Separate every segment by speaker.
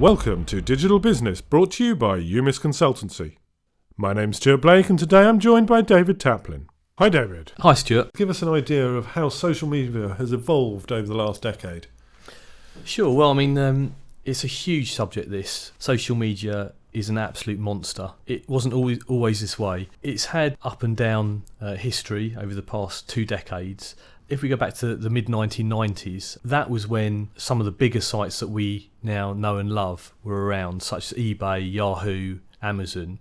Speaker 1: Welcome to Digital Business, brought to you by UMIS Consultancy. My name's Stuart Blake, and today I'm joined by David Taplin. Hi, David.
Speaker 2: Hi, Stuart.
Speaker 1: Give us an idea of how social media has evolved over the last decade.
Speaker 2: Sure. Well, I mean, it's a huge subject, this. Social media is an absolute monster. It wasn't always this way. It's had up and down history over the past 2 decades. If we go back to the mid-1990s, that was when some of the bigger sites that we now know and love were around, such as eBay, Yahoo, Amazon.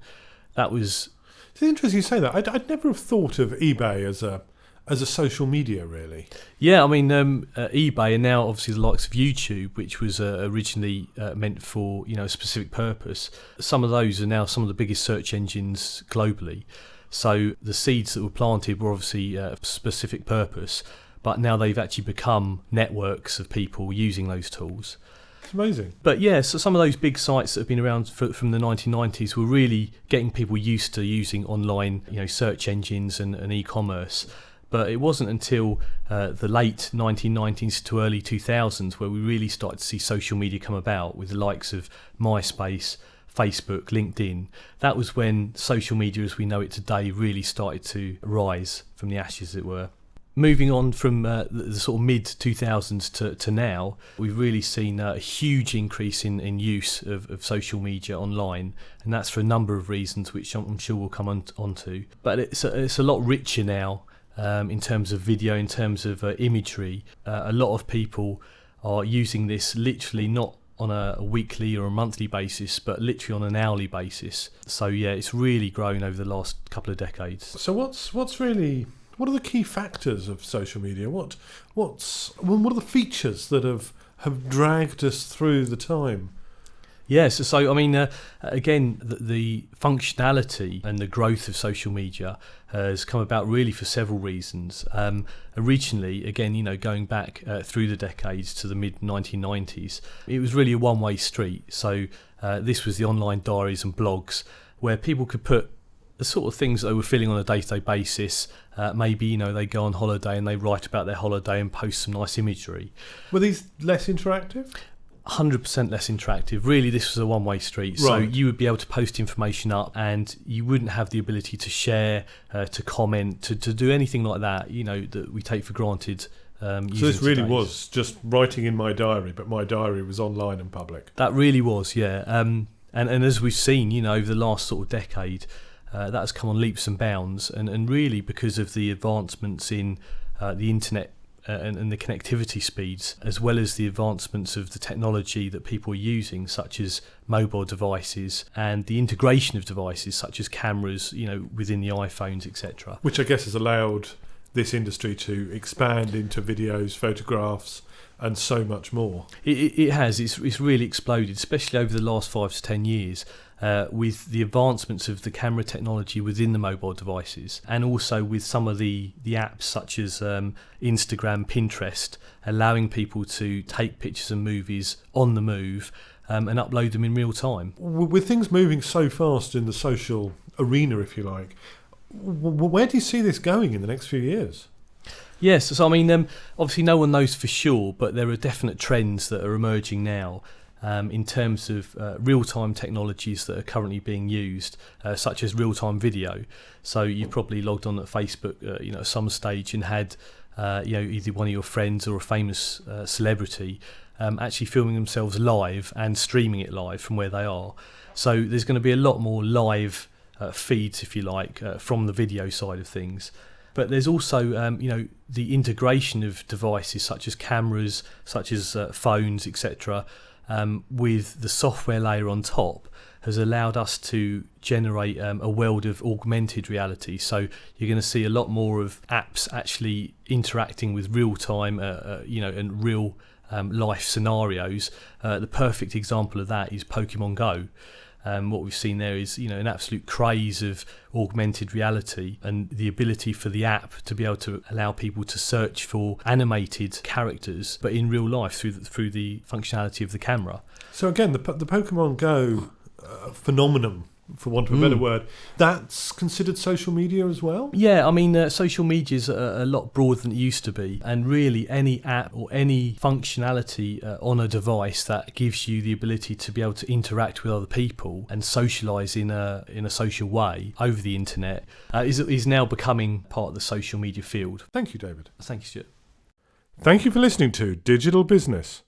Speaker 2: That was...
Speaker 1: It's interesting you say that. I'd never have thought of eBay as a social media, really.
Speaker 2: Yeah, I mean, eBay and now obviously the likes of YouTube, which was originally meant for a specific purpose. Some of those are now some of the biggest search engines globally. So the seeds that were planted were obviously a specific purpose, but now they've actually become networks of people using those tools.
Speaker 1: It's amazing.
Speaker 2: But yeah, so some of those big sites that have been around from the 1990s were really getting people used to using online, search engines and e-commerce. But it wasn't until the late 1990s to early 2000s where we really started to see social media come about with the likes of MySpace, Facebook, LinkedIn. That was when social media as we know it today really started to rise from the ashes, as it were. Moving on from the sort of mid-2000s to now, we've really seen a huge increase in use of social media online, and that's for a number of reasons which I'm sure we'll come on to. But it's a lot richer now in terms of video, in terms of imagery. A lot of people are using this literally not on a weekly or a monthly basis, but literally on an hourly basis. So yeah, it's really grown over the last couple of decades.
Speaker 1: So what are the key factors of social media? What are the features that have dragged us through the time?
Speaker 2: Yes, so I mean, again, the functionality and the growth of social media has come about really for several reasons. Originally, again, going back through the decades to the mid-1990s, it was really a one-way street. So this was the online diaries and blogs where people could put the sort of things that they were feeling on a day-to-day basis. Maybe, they go on holiday and they write about their holiday and post some nice imagery.
Speaker 1: Were these less interactive?
Speaker 2: 100% less interactive. Really, this was a one-way street. So you would be able to post information up and you wouldn't have the ability to share, to comment, to do anything like that, that we take for granted.
Speaker 1: So this really was just writing in my diary, but my diary was online and public.
Speaker 2: That really was, yeah. And as we've seen, over the last sort of decade, that has come on leaps and bounds. And really because of the advancements in the internet and the connectivity speeds, as well as the advancements of the technology that people are using, such as mobile devices and the integration of devices such as cameras, within the iPhones, etc.
Speaker 1: Which I guess has allowed this industry to expand into videos, photographs, and so much more.
Speaker 2: It has. It's really exploded, especially over the last 5 to 10 years. With the advancements of the camera technology within the mobile devices, and also with some of the apps such as Instagram, Pinterest, allowing people to take pictures and movies on the move and upload them in real time.
Speaker 1: With things moving so fast in the social arena, if you like, where do you see this going in the next few years?
Speaker 2: Yes, so I mean, obviously no one knows for sure, but there are definite trends that are emerging now. In terms of real-time technologies that are currently being used, such as real-time video. So you've probably logged on at Facebook, at some stage and had, either one of your friends or a famous celebrity actually filming themselves live and streaming it live from where they are. So there's going to be a lot more live feeds, if you like, from the video side of things. But there's also, the integration of devices such as cameras, such as phones, etc., with the software layer on top has allowed us to generate a world of augmented reality. So you're going to see a lot more of apps actually interacting with real time, and real life scenarios. The perfect example of that is Pokemon Go. What we've seen there is, an absolute craze of augmented reality and the ability for the app to be able to allow people to search for animated characters, but in real life through the functionality of the camera.
Speaker 1: So again, the Pokemon Go phenomenon for want of a better word, that's considered social media as well?
Speaker 2: Yeah, I mean, social media is a lot broader than it used to be, and really any app or any functionality on a device that gives you the ability to be able to interact with other people and socialise in a social way over the internet is now becoming part of the social media field.
Speaker 1: Thank you, David.
Speaker 2: Thank you, Stuart.
Speaker 1: Thank you for listening to Digital Business.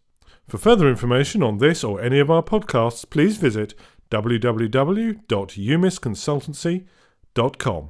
Speaker 1: For further information on this or any of our podcasts, please visit www.umisconsultancy.com.